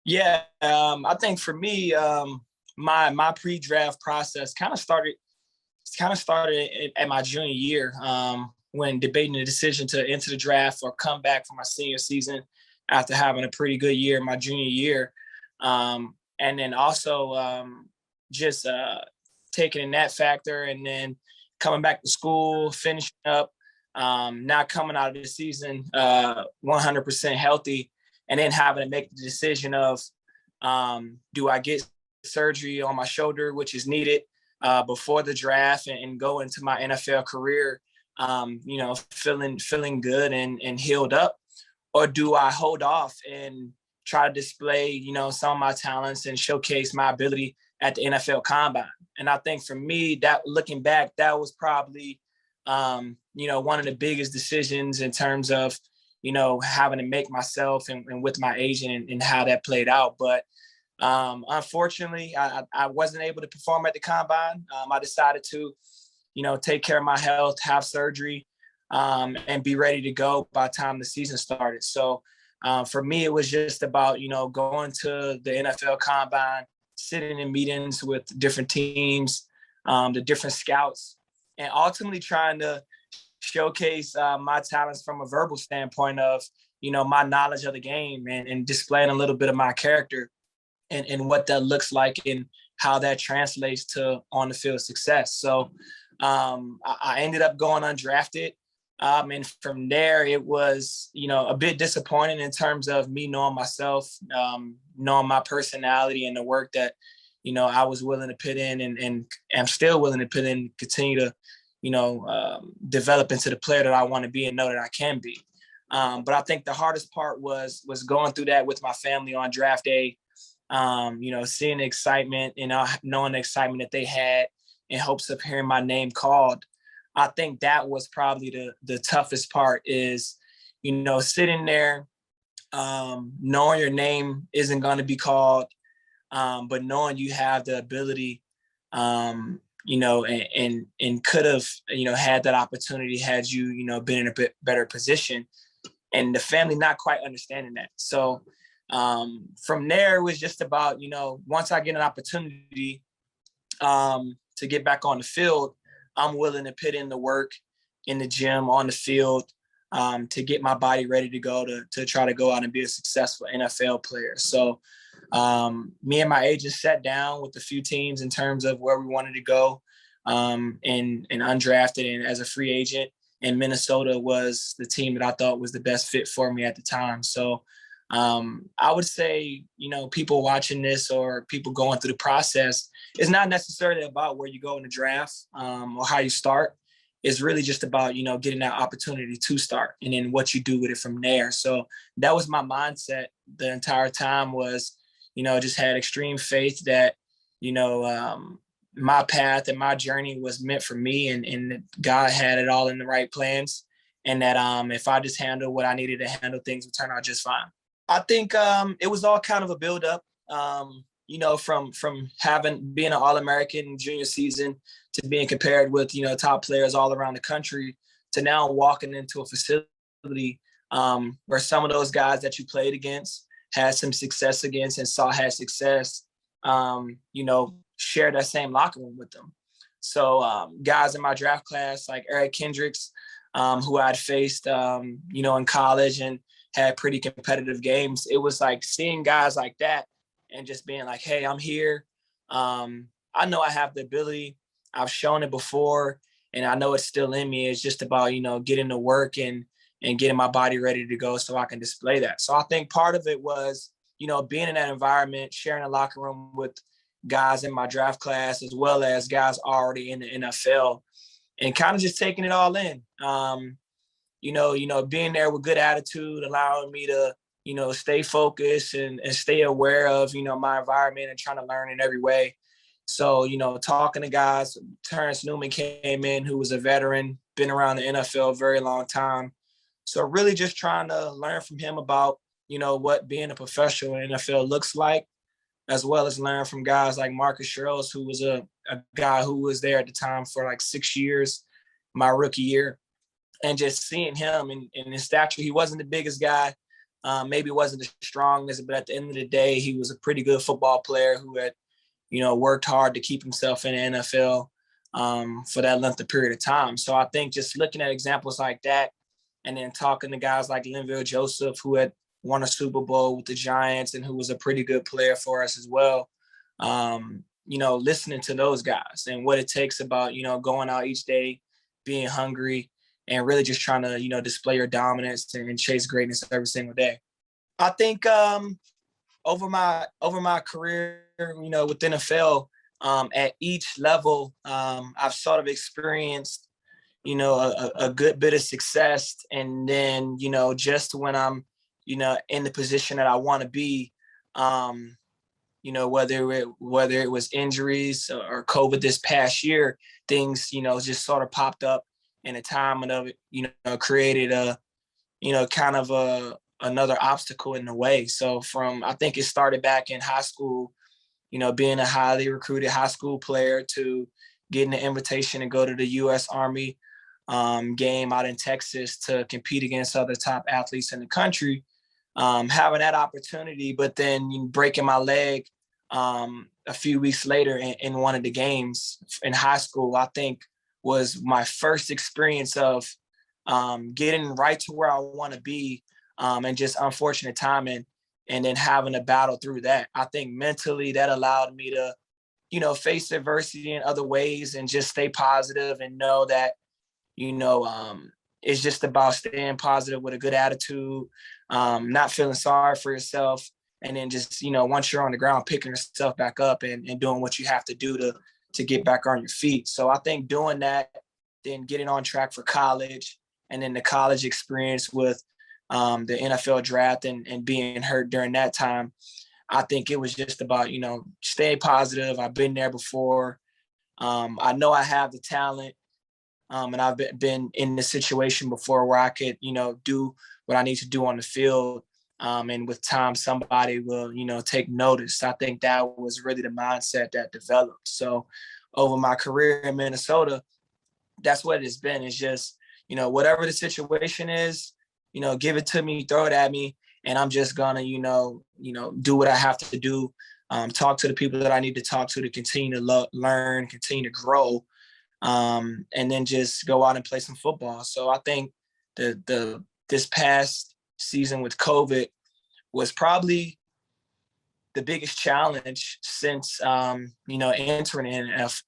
Yeah, I think for me, my pre-draft process kind of started at my junior year, when debating the decision to enter the draft or come back for my senior season after having a pretty good year my junior year. And then also just taking in that factor, and then coming back to school, finishing up, now coming out of the season 100% healthy, and then having to make the decision of, do I get surgery on my shoulder, which is needed before the draft, and go into my NFL career, feeling good and healed up, or do I hold off and try to display, some of my talents and showcase my ability at the NFL Combine? And I think for me, that looking back, that was probably, one of the biggest decisions in terms of, having to make myself and with my agent, and how that played out. But unfortunately, I wasn't able to perform at the Combine. I decided to, take care of my health, have surgery, and be ready to go by the time the season started. So for me, it was just about, going to the NFL Combine, sitting in meetings with different teams, the different scouts, and ultimately trying to showcase my talents from a verbal standpoint of, my knowledge of the game, and displaying a little bit of my character, and what that looks like and how that translates to on the field success. So I ended up going undrafted. And from there, it was, a bit disappointing in terms of me knowing myself, knowing my personality and the work that, I was willing to put in, and I'm still willing to put in, continue to, develop into the player that I want to be and know that I can be. But I think the hardest part was going through that with my family on draft day, seeing the excitement, knowing the excitement that they had in hopes of hearing my name called. I think that was probably the toughest part is, sitting there, knowing your name isn't going to be called, but knowing you have the ability, and could have, had that opportunity had you, been in a bit better position, and the family not quite understanding that. So from there, it was just about, once I get an opportunity to get back on the field, I'm willing to put in the work in the gym, on the field, to get my body ready to go to try to go out and be a successful NFL player. So me and my agent sat down with a few teams in terms of where we wanted to go, and undrafted and as a free agent. And Minnesota was the team that I thought was the best fit for me at the time. So I would say, people watching this or people going through the process, it's not necessarily about where you go in the draft, or how you start. It's really just about, getting that opportunity to start, and then what you do with it from there. So that was my mindset the entire time, was, just had extreme faith that, my path and my journey was meant for me, and God had it all in the right plans. And that if I just handled what I needed to handle, things would turn out just fine. I think it was all kind of a build-up, from being an All-American in junior season to being compared with, top players all around the country, to now walking into a facility where some of those guys that you played against had some success against and had success, share that same locker room with them. So guys in my draft class like Eric Kendricks, who I'd faced, in college and had pretty competitive games. It was like seeing guys like that and just being like, hey, I'm here. I know I have the ability. I've shown it before, and I know it's still in me. It's just about, getting to work and getting my body ready to go so I can display that. So I think part of it was, being in that environment, sharing a locker room with guys in my draft class, as well as guys already in the NFL, and kind of just taking it all in. Being there with good attitude, allowing me to, stay focused and stay aware of, my environment and trying to learn in every way. So, talking to guys, Terrence Newman came in, who was a veteran, been around the NFL a very long time. So really just trying to learn from him about, what being a professional in the NFL looks like, as well as learn from guys like Marcus Sherrills, who was a guy who was there at the time for like 6 years, my rookie year. And just seeing him and his stature, he wasn't the biggest guy, maybe wasn't the strongest, but at the end of the day, he was a pretty good football player who had, worked hard to keep himself in the NFL for that length of period of time. So I think just looking at examples like that and then talking to guys like Linville Joseph, who had won a Super Bowl with the Giants and who was a pretty good player for us as well, listening to those guys and what it takes about, going out each day, being hungry, and really just trying to, display your dominance and chase greatness every single day. I think over my career, with NFL, at each level, I've sort of experienced, a good bit of success. And then, just when I'm, in the position that I want to be, whether it was injuries or COVID this past year, things, just sort of popped up in a time of it, created another obstacle in the way. So I think it started back in high school, being a highly recruited high school player to getting the invitation to go to the U.S. Army game out in Texas to compete against other top athletes in the country, having that opportunity, but then breaking my leg a few weeks later in one of the games in high school, I think was my first experience of getting right to where I want to be, and just unfortunate timing, and then having to battle through that. I think mentally that allowed me to, face adversity in other ways and just stay positive and know that, it's just about staying positive with a good attitude, not feeling sorry for yourself. And then just, once you're on the ground, picking yourself back up and doing what you have to do to get back on your feet. So I think doing that, then getting on track for college, and then the college experience with the NFL draft and being hurt during that time, I think it was just about, stay positive. I've been there before. I know I have the talent, and I've been in this situation before where I could, do what I need to do on the field. And with time, somebody will, take notice. I think that was really the mindset that developed. So over my career in Minnesota, that's what it's been. It's just, whatever the situation is, give it to me, throw it at me, and I'm just gonna, do what I have to do. Talk to the people that I need to talk to continue to learn, continue to grow, and then just go out and play some football. So I think this past season with COVID was probably the biggest challenge since, entering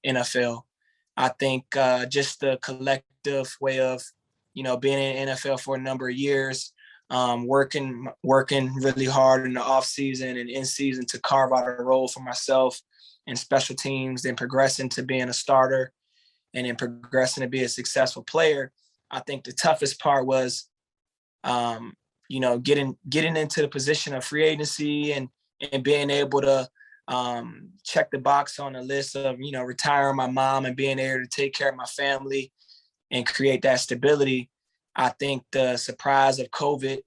NFL. I think just the collective way of, being in NFL for a number of years, working really hard in the off season and in season to carve out a role for myself in special teams, then progressing to being a starter and then progressing to be a successful player. I think the toughest part was, getting into the position of free agency and being able to check the box on the list of, retiring my mom and being able to take care of my family and create that stability. I think the surprise of COVID,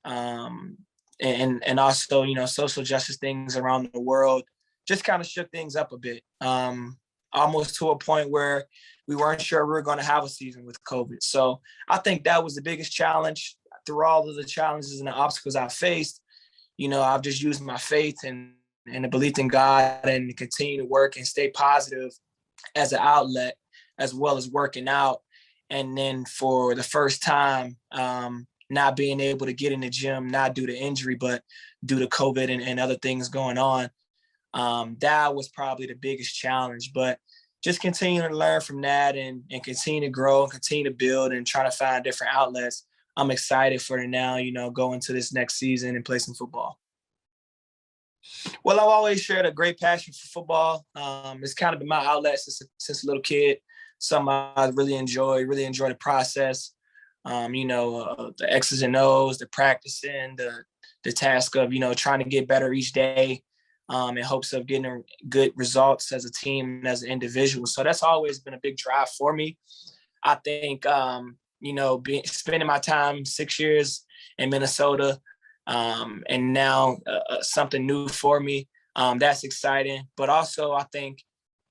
and also, social justice things around the world just kind of shook things up a bit, almost to a point where we weren't sure we were going to have a season with COVID. So I think that was the biggest challenge. Through all of the challenges and the obstacles I faced, I've just used my faith and the belief in God and continue to work and stay positive as an outlet, as well as working out. And then for the first time, not being able to get in the gym, not due to injury, but due to COVID and other things going on, that was probably the biggest challenge. But just continue to learn from that and continue to grow and continue to build and try to find different outlets. I'm excited for it now, go into this next season and play some football. Well, I've always shared a great passion for football. It's kind of been my outlet since a little kid. Something I really enjoy the process. The X's and O's, the practicing, the task of, trying to get better each day, in hopes of getting good results as a team and as an individual. So that's always been a big drive for me. I think, spending my time 6 years in Minnesota, and now something new for me, that's exciting. But also I think,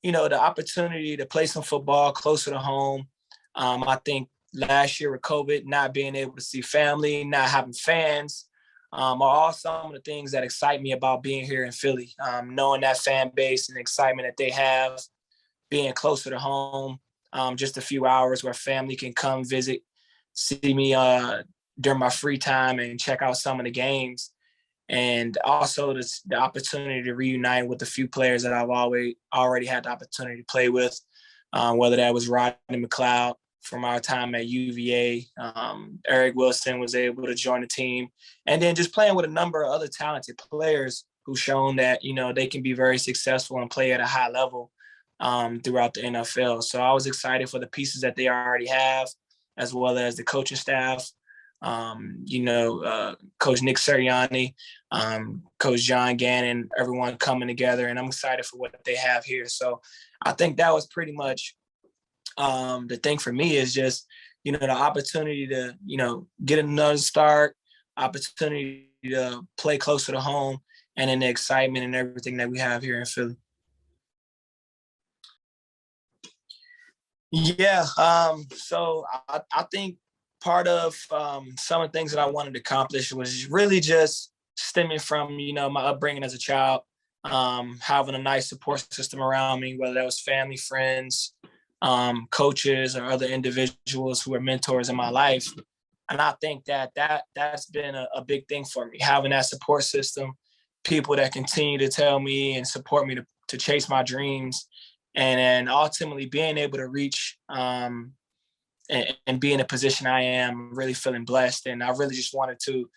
the opportunity to play some football closer to home. I think last year with COVID, not being able to see family, not having fans, are all some of the things that excite me about being here in Philly. Knowing that fan base and the excitement that they have, being closer to home, just a few hours where family can come visit, see me during my free time and check out some of the games. And also the opportunity to reunite with a few players that I've already had the opportunity to play with, whether that was Rodney McLeod from our time at UVA. Eric Wilson was able to join the team. And then just playing with a number of other talented players who've shown that, they can be very successful and play at a high level throughout the NFL. So I was excited for the pieces that they already have, as well as the coaching staff. Coach Nick Sirianni, Coach John Gannon, everyone coming together, and I'm excited for what they have here. So I think that was pretty much the thing for me is just, the opportunity to, get another start, opportunity to play closer to home, and then the excitement and everything that we have here in Philly. Yeah. So I think part of some of the things that I wanted to accomplish was really just stemming from, my upbringing as a child, having a nice support system around me, whether that was family, friends, coaches, or other individuals who were mentors in my life. And I think that's been a big thing for me, having that support system, people that continue to tell me and support me to chase my dreams, and then ultimately being able to reach and be in a position I am, really feeling blessed. And I really just wanted to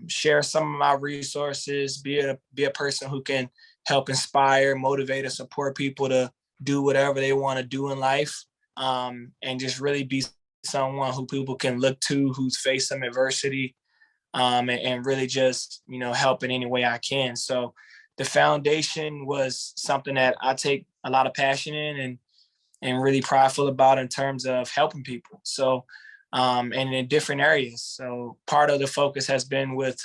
share some of my resources, be a person who can help inspire, motivate, or support people to do whatever they want to do in life, and just really be someone who people can look to, who's faced some adversity, and really just, help in any way I can. So the foundation was something that I take a lot of passion in and really prideful about in terms of helping people. So, and in different areas. So part of the focus has been with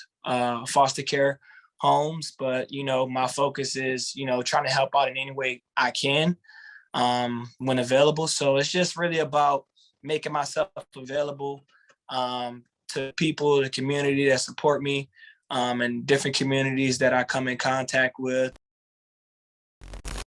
foster care homes, but, my focus is, trying to help out in any way I can when available. So it's just really about making myself available to people, the community that support me, and different communities that I come in contact with.